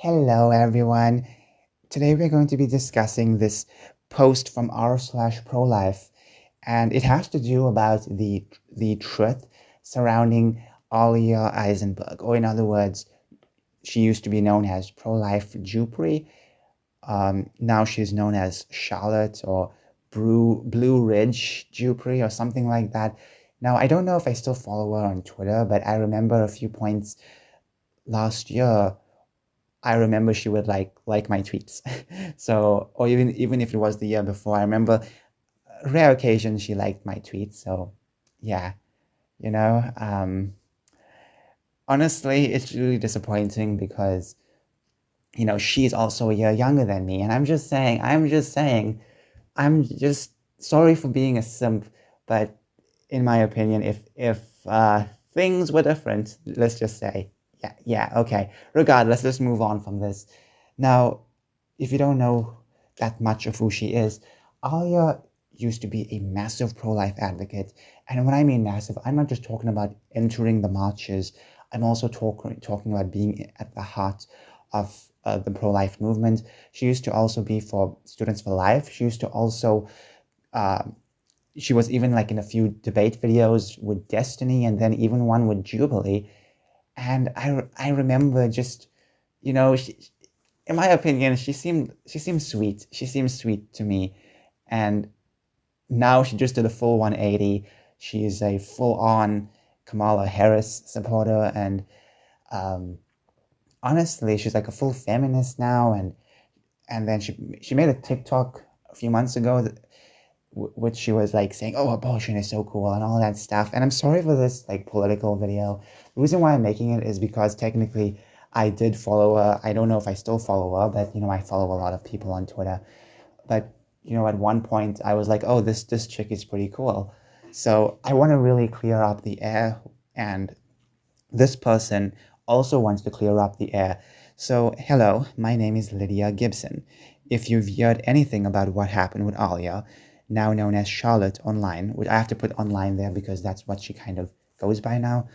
Hello, everyone. Today we're going to be discussing this post from r/prolife, and it has to do about the truth surrounding Alia Eisenberg, or in other words, she used to be known as Pro-Life Jupri. Now she's known as Charlotte or Blue Ridge Jupri or something like that. Now I don't know if I still follow her on Twitter, but I remember a few points last year I remember she would like my tweets. So, or even if it was the year before, I remember rare occasions she liked my tweets. So, yeah, you know, honestly, it's really disappointing because she's also a year younger than me, and I'm just sorry for being a simp, but in my opinion, if things were different, let's just say, yeah, okay. Regardless, let's move on from this. Now, if you don't know that much of who she is, Alia used to be a massive pro-life advocate, and when I mean massive, I'm not just talking about entering the marches. I'm also talking about being at the heart of the pro-life movement. She used to also be for Students for Life. She used to also uh, she was even like in a few debate videos with Destiny and then even one with Jubilee. And I remember just, in my opinion, she seemed sweet. She seems sweet to me. And now she just did a full 180. She's a full-on Kamala Harris supporter. And um, honestly, she's like a full feminist now. And then she made a TikTok a few months ago which she was like saying, "Oh, abortion is so cool" and all that stuff. And I'm sorry for this like political video. The reason why I'm making it is because technically I did follow her. I don't know if I still follow her, but I follow a lot of people on Twitter. But at one point I was like, "Oh, this chick is pretty cool." So I want to really clear up the air, and this person also wants to clear up the air. So, hello, my name is Lydia Gibson. If you've heard anything about what happened with Alia, now known as Charlotte online, which I have to put online there because that's what she kind of goes by now,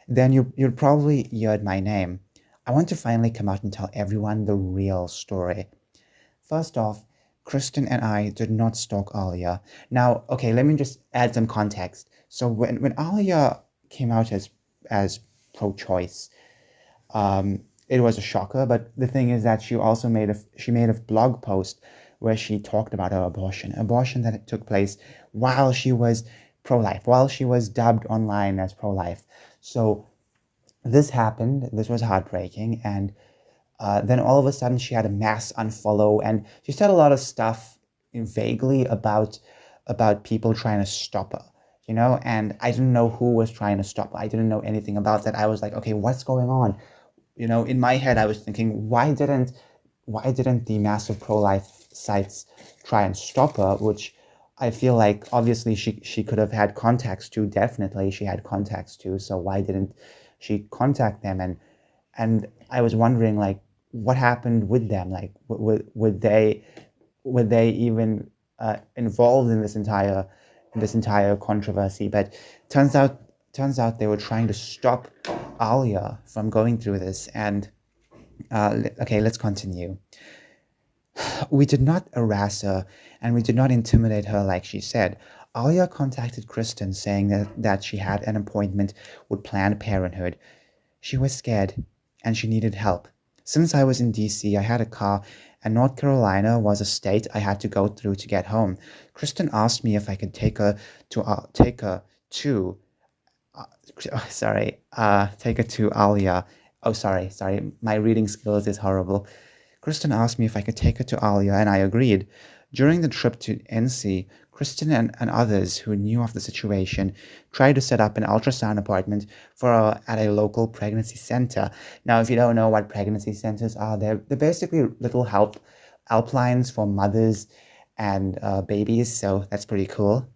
then you'll probably heard my name. I want to finally come out and tell everyone the real story. First off, Kristen and I did not stalk Alia. Now, okay, let me just add some context. So when Alia came out as pro-choice, it was a shocker. But the thing is that she made a blog post where she talked about her abortion that took place while she was pro-life, while she was dubbed online as pro-life. So this happened. This was heartbreaking, and then all of a sudden she had a mass unfollow, and she said a lot of stuff vaguely about people trying to stop her. And I didn't know who was trying to stop her. I didn't know anything about that. I was like, okay, what's going on? In my head, I was thinking, why didn't the massive pro-life sites try and stop her? Which I feel like obviously she could have had contacts to. Definitely, she had contacts to. So why didn't she contact them? And I was wondering, like, what happened with them? Like, would they even involved in this entire controversy? But turns out they were trying to stop Alia from going through this. And okay, let's continue. We did not harass her, and we did not intimidate her like she said. Alia contacted Kristen saying that she had an appointment with Planned Parenthood. She was scared, and she needed help. Since I was in DC, I had a car, and North Carolina was a state I had to go through to get home. Kristen asked me if I could take her to take her to Alia. Oh, sorry, my reading skills is horrible. Kristen asked me if I could take her to Alia, and I agreed. During the trip to NC, Kristen and others who knew of the situation tried to set up an ultrasound appointment for her at a local pregnancy center. Now, if you don't know what pregnancy centers are, they're basically little helplines for mothers and babies, so that's pretty cool.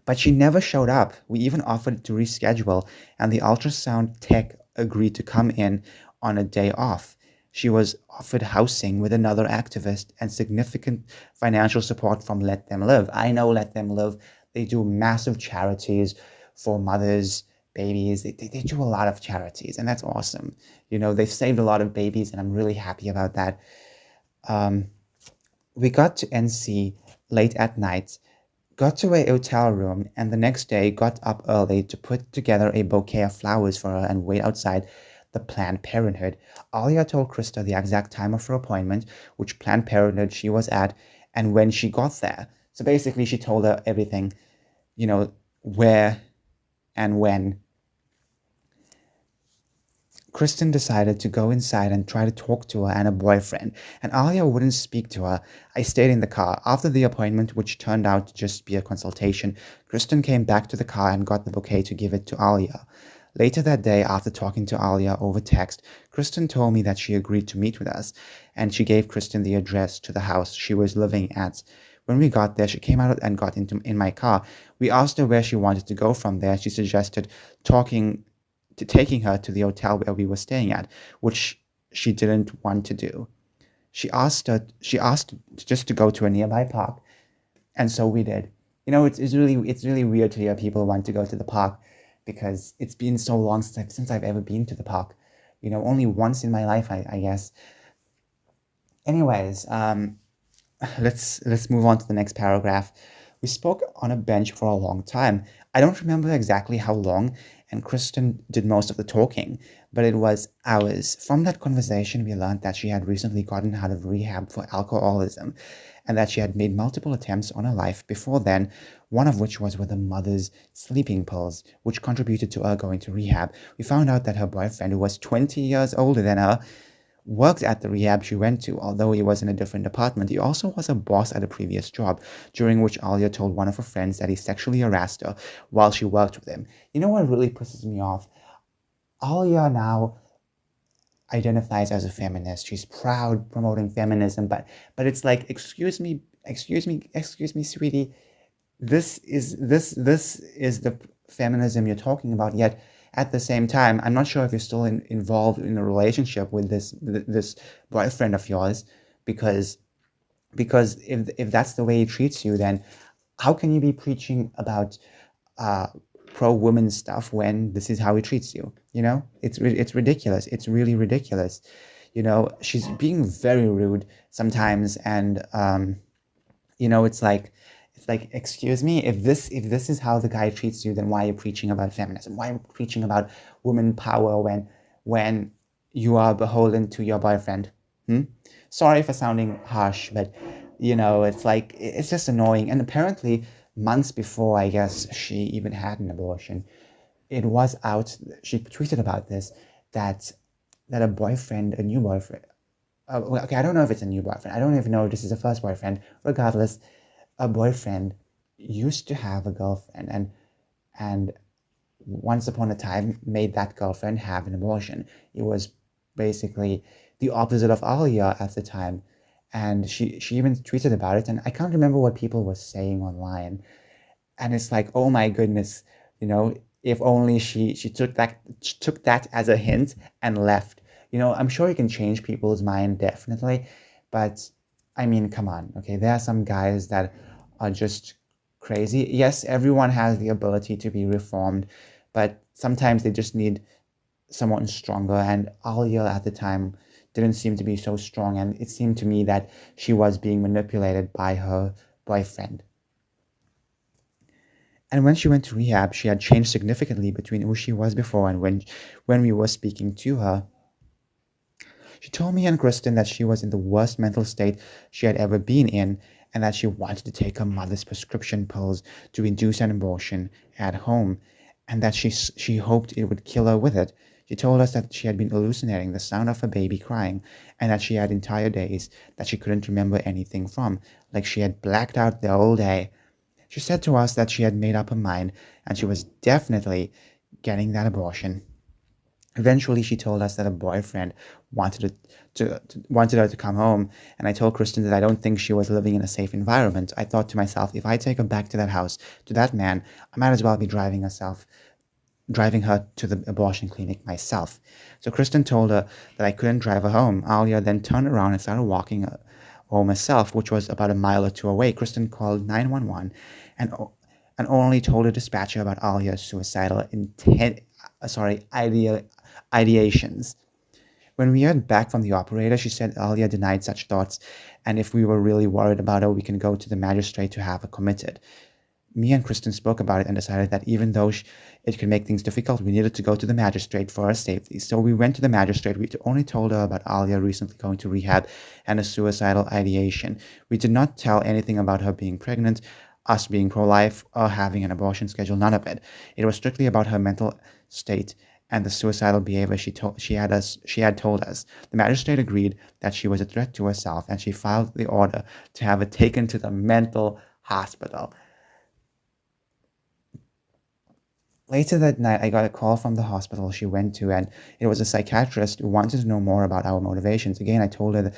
But she never showed up. We even offered to reschedule, and the ultrasound tech agreed to come in on a day off. She was offered housing with another activist and significant financial support from Let Them Live. I know Let Them Live. They do massive charities for mothers babies. They do a lot of charities, and that's awesome. They've saved a lot of babies, and I'm really happy about that. Um, we got to NC late at night, got to a hotel room, and the next day got up early to put together a bouquet of flowers for her and wait outside the Planned Parenthood. Alia told Krista the exact time of her appointment, which Planned Parenthood she was at, and when she got there. So basically, she told her everything, where and when. Kristen decided to go inside and try to talk to her and her boyfriend, and Alia wouldn't speak to her. I stayed in the car. After the appointment, which turned out to just be a consultation, Kristen came back to the car and got the bouquet to give it to Alia. Later that day, after talking to Alia over text, Kristen told me that she agreed to meet with us, and she gave Kristen the address to the house she was living at. When we got there, she came out and got in my car. We asked her where she wanted to go from there. She suggested taking her to the hotel where we were staying at, which she didn't want to do. She asked just to go to a nearby park, and so we did. It's really weird to hear people want to go to the park because it's been so long since I've ever been to the park. Only once in my life, I guess. Anyways, let's move on to the next paragraph. We spoke on a bench for a long time. I don't remember exactly how long, and Kristen did most of the talking, but it was hours. From that conversation, we learned that she had recently gotten out of rehab for alcoholism, and that she had made multiple attempts on her life before then, one of which was with her mother's sleeping pills, which contributed to her going to rehab. We found out that her boyfriend, who was 20 years older than her, worked at the rehab she went to, although he was in a different department. He also was a boss at a previous job, during which Alia told one of her friends that he sexually harassed her while she worked with him. You know what really pisses me off? Alia now identifies as a feminist. She's proud promoting feminism, but it's like, excuse me, sweetie. This is the feminism you're talking about, yet at the same time, I'm not sure if you're still involved in a relationship with this boyfriend of yours, because if that's the way he treats you, then how can you be preaching about pro-women stuff when this is how he treats you? It's ridiculous. It's really ridiculous. She's being very rude sometimes, and it's like, excuse me, if this is how the guy treats you, then why are you preaching about feminism? Why are you preaching about women power when you are beholden to your boyfriend? Sorry for sounding harsh, but it's like, it's just annoying. And apparently, months before, I guess, she even had an abortion, it was out. She tweeted about this, that a boyfriend, a new boyfriend. Okay, I don't know if it's a new boyfriend. I don't even know if this is a first boyfriend. Regardless, a boyfriend used to have a girlfriend, and once upon a time made that girlfriend have an abortion. It was basically the opposite of Alia at the time, and she even tweeted about it, and I can't remember what people were saying online, and it's like, oh my goodness, if only she took that as a hint and left. I'm sure you can change people's mind, definitely, but I mean, come on, okay? There are some guys that are just crazy. Yes, everyone has the ability to be reformed, but sometimes they just need someone stronger, and Alia at the time didn't seem to be so strong, and it seemed to me that she was being manipulated by her boyfriend. And when she went to rehab, she had changed significantly between who she was before and when we were speaking to her. She told me and Kristen that she was in the worst mental state she had ever been in, and that she wanted to take her mother's prescription pills to induce an abortion at home, and that she hoped it would kill her with it. She told us that she had been hallucinating the sound of her baby crying, and that she had entire days that she couldn't remember anything from, like she had blacked out the whole day. She said to us that she had made up her mind, and she was definitely getting that abortion. Eventually, she told us that her boyfriend wanted her to come home, and I told Kristen that I don't think she was living in a safe environment. I thought to myself, if I take her back to that house, to that man, I might as well be driving her to the abortion clinic myself. So Kristen told her that I couldn't drive her home. Alia then turned around and started walking home herself, which was about a mile or two away. Kristen called 911, and only told the dispatcher about Alia's suicidal ideations. When we heard back from the operator, she said Alia denied such thoughts, and if we were really worried about her, we can go to the magistrate to have her committed. Me and Kristen spoke about it and decided that even though it could make things difficult, we needed to go to the magistrate for our safety. So we went to the magistrate. We only told her about Alia recently going to rehab and a suicidal ideation. We did not tell anything about her being pregnant, us being pro-life, or having an abortion schedule, none of it. It was strictly about her mental state and the suicidal behavior she had told us. The magistrate agreed that she was a threat to herself, and she filed the order to have her taken to the mental hospital. Later that night, I got a call from the hospital she went to, and it was a psychiatrist who wanted to know more about our motivations. Again, I told her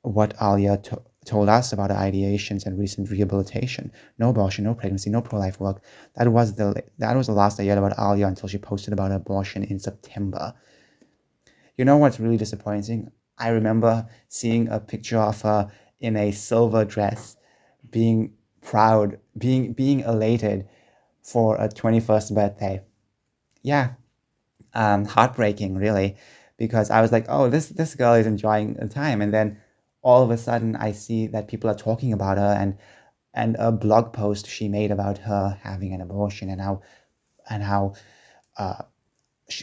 what Alia told us about her ideations and recent rehabilitation. No abortion, no pregnancy, no pro-life work. That was the last I heard about Alia until she posted about her abortion in September. You know what's really disappointing? I remember seeing a picture of her in a silver dress, being proud, being elated for a 21st birthday. Yeah, heartbreaking, really, because I was like, oh, this girl is enjoying the time, and then all of a sudden I see that people are talking about her, and a blog post she made about her having an abortion, and how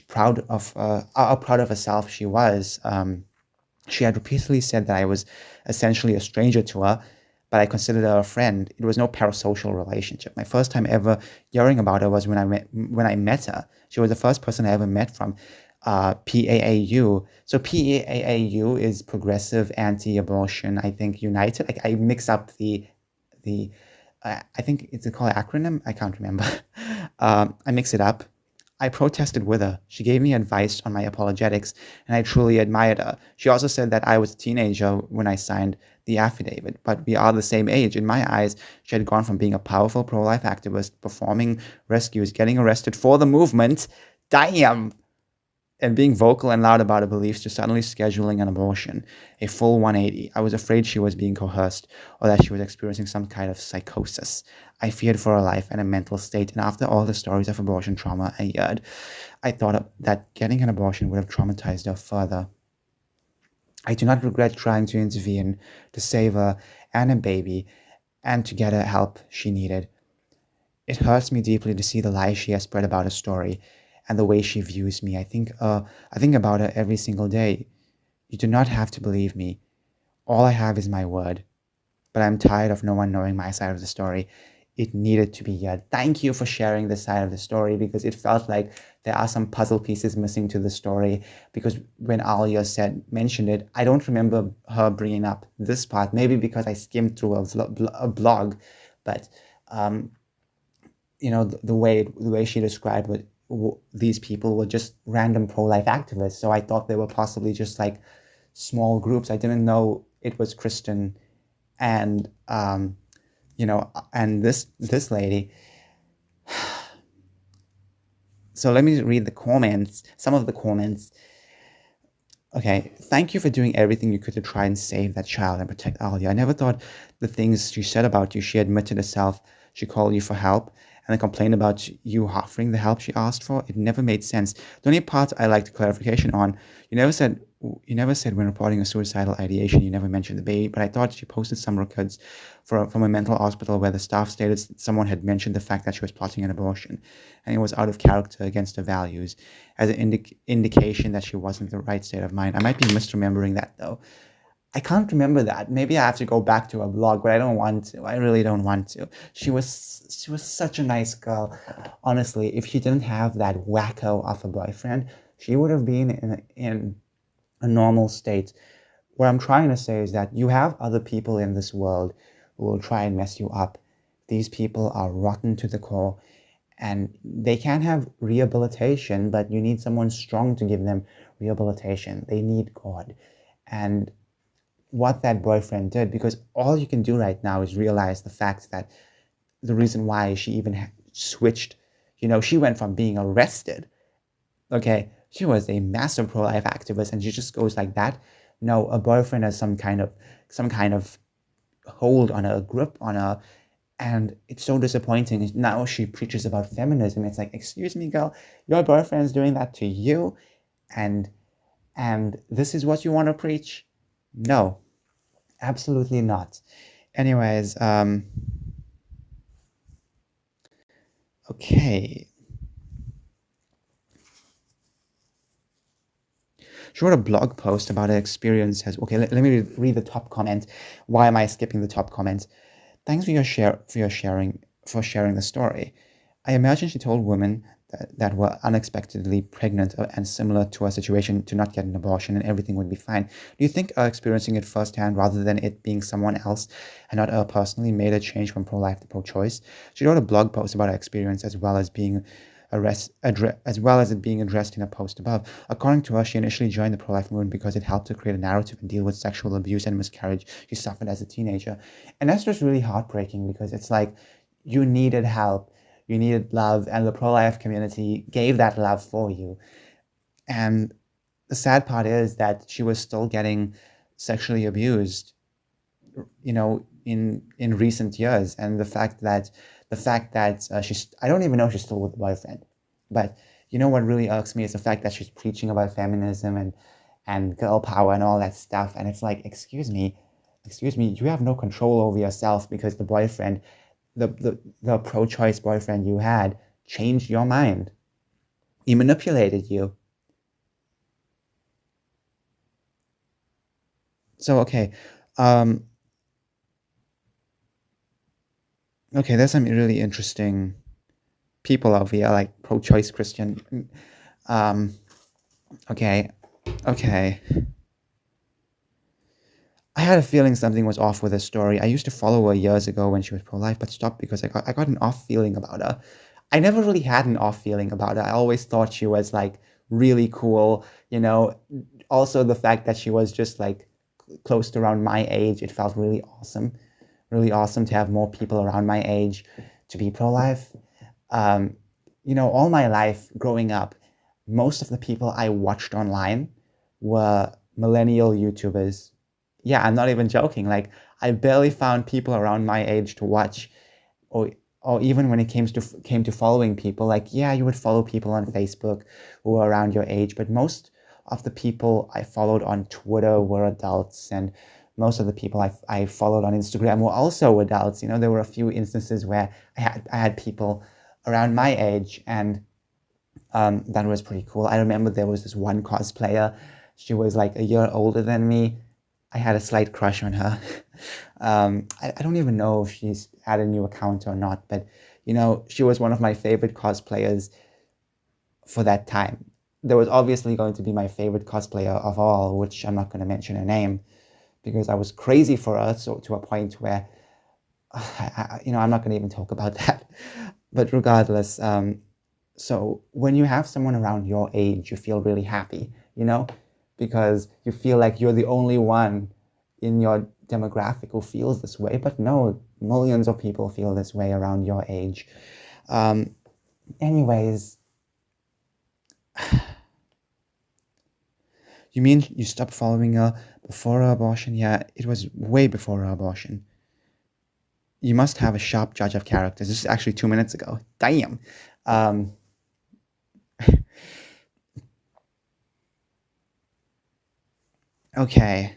proud of how proud of herself she was. She had repeatedly said that I was essentially a stranger to her, but I considered her a friend. It was no parasocial relationship. My first time ever hearing about her was when I met her. She was the first person I ever met from PAAU. So PAAU is Progressive Anti-Abortion, I think, United. I mix up the I think it's called an acronym. I can't remember. I mix it up. I protested with her. She gave me advice on my apologetics, and I truly admired her. She also said that I was a teenager when I signed the affidavit, but we are the same age. In my eyes, she had gone from being a powerful pro-life activist, performing rescues, getting arrested for the movement, damn, and being vocal and loud about her beliefs, to suddenly scheduling an abortion, a full 180. I was afraid she was being coerced, or that she was experiencing some kind of psychosis. I feared for her life and her mental state, and after all the stories of abortion trauma I heard, I thought that getting an abortion would have traumatized her further. I do not regret trying to intervene to save her and her baby, and to get her help she needed. It hurts me deeply to see the lies she has spread about her story, and the way she views me. I think about her every single day. You do not have to believe me. All I have is my word. But I'm tired of no one knowing my side of the story. It needed to be heard. Thank you for sharing this side of the story, because it felt like there are some puzzle pieces missing to the story. Because when Alia mentioned it, I don't remember her bringing up this part. Maybe because I skimmed through a blog, but the way she described it, these people were just random pro-life activists. So I thought they were possibly just like small groups. I didn't know it was Kristen and and this lady. So let me read the comments, some of the comments. Okay, thank you for doing everything you could to try and save that child and protect Alia. I never thought the things she said about you. She admitted herself. She called you for help and then complained about you offering the help she asked for. It never made sense. The only part I liked clarification on, you never said when reporting a suicidal ideation, you never mentioned the baby, but I thought she posted some records from a mental hospital where the staff stated someone had mentioned the fact that she was plotting an abortion, and it was out of character against her values, as an indication that she wasn't in the right state of mind. I might be misremembering that, though. I can't remember that. Maybe I have to go back to her blog, but I don't want to. I really don't want to. She was such a nice girl. Honestly, if she didn't have that wacko of a boyfriend, she would have been in a normal state. What I'm trying to say is that you have other people in this world who will try and mess you up. These people are rotten to the core, and they can have rehabilitation, but you need someone strong to give them rehabilitation. They need God. And what that boyfriend did, because all you can do right now is realize the fact that the reason why she even switched, she went from being arrested, okay, she was a massive pro-life activist, and she just goes like that. No, a boyfriend has some kind of hold on her, grip on her, And it's so disappointing. Now she preaches about feminism. It's like, excuse me, girl, your boyfriend's doing that to you, and this is what you want to preach? No, absolutely not. Anyways, okay. She wrote a blog post about her experience. Okay, let me read the top comment. Why am I skipping the top comment? Thanks for your sharing the story. I imagine she told women that were unexpectedly pregnant and similar to her situation to not get an abortion and everything would be fine. Do you think her experiencing it firsthand rather than it being someone else and not her personally made a change from pro-life to pro-choice? She wrote a blog post about her experience as well as it being addressed in a post above. According to her, she initially joined the pro-life movement because it helped to create a narrative and deal with sexual abuse and miscarriage she suffered as a teenager. And that's just really heartbreaking because it's like you needed help, you needed love, and the pro-life community gave that love for you. And the sad part is that she was still getting sexually abused, in recent years. And the fact that she's, I don't even know if she's still with the boyfriend, but what really irks me is the fact that she's preaching about feminism and girl power and all that stuff. And it's like, excuse me, you have no control over yourself because the boyfriend, the pro-choice boyfriend you had, changed your mind. He manipulated you. So um, there's some really interesting people over here, like pro-choice Christian. Um, okay, okay. I had a feeling something was off with her story. I used to follow her years ago when she was pro-life, but stopped because I got an off feeling about her. I never really had an off feeling about her. I always thought she was like really cool, Also the fact that she was just like close to around my age, it felt really awesome. Really awesome to have more people around my age to be pro-life. All my life growing up, most of the people I watched online were millennial YouTubers. Yeah, I'm not even joking. Like, I barely found people around my age to watch, or even when it came to following people. Like, yeah, you would follow people on Facebook who were around your age, but most of the people I followed on Twitter were adults, and most of the people I followed on Instagram were also adults. There were a few instances where I had people around my age, and that was pretty cool. I remember there was this one cosplayer. She was like a year older than me. I had a slight crush on her. I don't even know if she's had a new account or not, but she was one of my favorite cosplayers for that time. There was obviously going to be my favorite cosplayer of all, which I'm not going to mention her name because I was crazy for her, so to a point where I'm not going to even talk about that. But regardless, so when you have someone around your age, you feel really happy, because you feel like you're the only one in your demographic who feels this way. But no, millions of people feel this way around your age. Anyways, you mean you stopped following her before her abortion? Yeah, it was way before her abortion. You must have a sharp judge of characters. This is actually 2 minutes ago. Damn. Okay.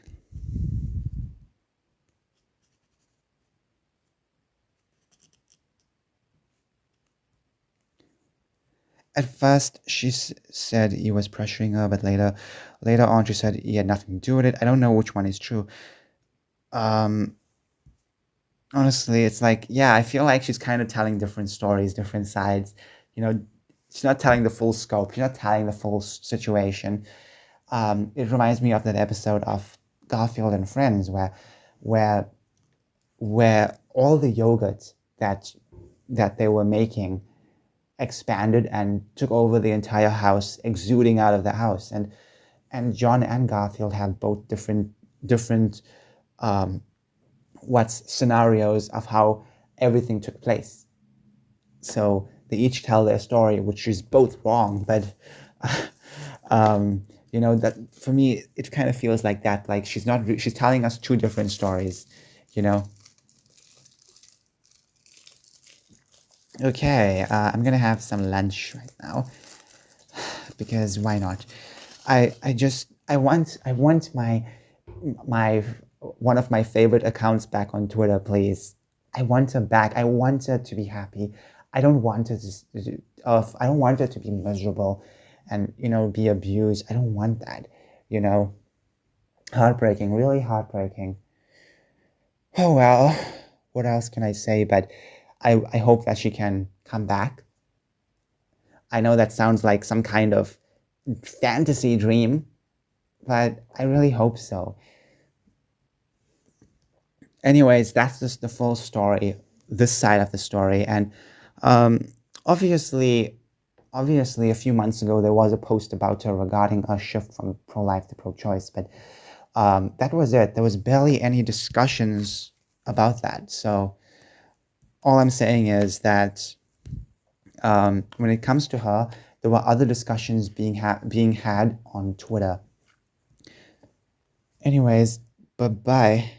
At first, she said he was pressuring her, but later on, she said he had nothing to do with it. I don't know which one is true. Um, Honestly, it's like, yeah, I feel like she's kind of telling different stories, different sides. She's not telling the full scope. She's not telling the full situation. It reminds me of that episode of Garfield and Friends where where all the yogurt that they were making expanded and took over the entire house, exuding out of the house. And John and Garfield have both different um, scenarios of how everything took place. So they each tell their story, which is both wrong, but that for me it kind of feels like that. Like she's telling us two different stories, you know. Okay, I'm gonna have some lunch right now because why not? I want my one of my favorite accounts back on Twitter, please. I want her back. I want her to be happy. I don't want her I don't want her to be miserable and be abused. I don't want that. You know, heartbreaking, really heartbreaking. Oh well, what else can I say? But I hope that she can come back. I know that sounds like some kind of fantasy dream, but I really hope so. Anyways, that's just the full story, this side of the story. And um, obviously, obviously, a few months ago, there was a post about her regarding a shift from pro-life to pro-choice, but that was it. There was barely any discussions about that. So all I'm saying is that when it comes to her, there were other discussions being had on Twitter. Anyways, bye bye.